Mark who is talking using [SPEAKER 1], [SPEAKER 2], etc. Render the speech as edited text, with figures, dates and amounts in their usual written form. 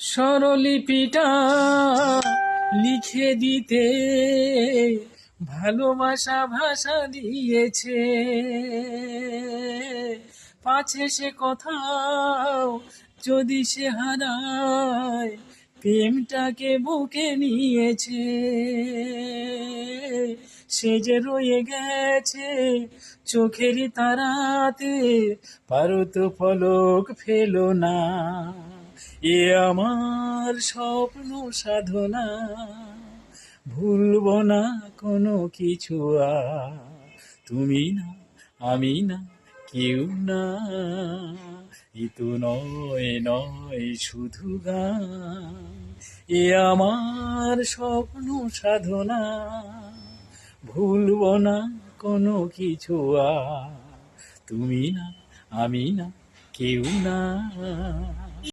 [SPEAKER 1] স্বরলিপিটা লিখে দিতে ভালোবাসা ভাষা দিয়েছে, পাছে সে কোথাও যদি সে হারায়, প্রেমটাকে বুকে নিয়েছে। সে যে রয়ে গেছে চোখের তারাতে, পারত পলক ফেলো না। এ আমার স্বপ্ন সাধনা, ভুলবো না কোনো কিছু আর। তুমি না, আমি না, কেউ না, এ তো নয় নয় শুধু গান। এ আমার স্বপ্ন সাধনা, ভুলবো না কোনো কিছু আর। তুমি না, আমি না, কেউ না।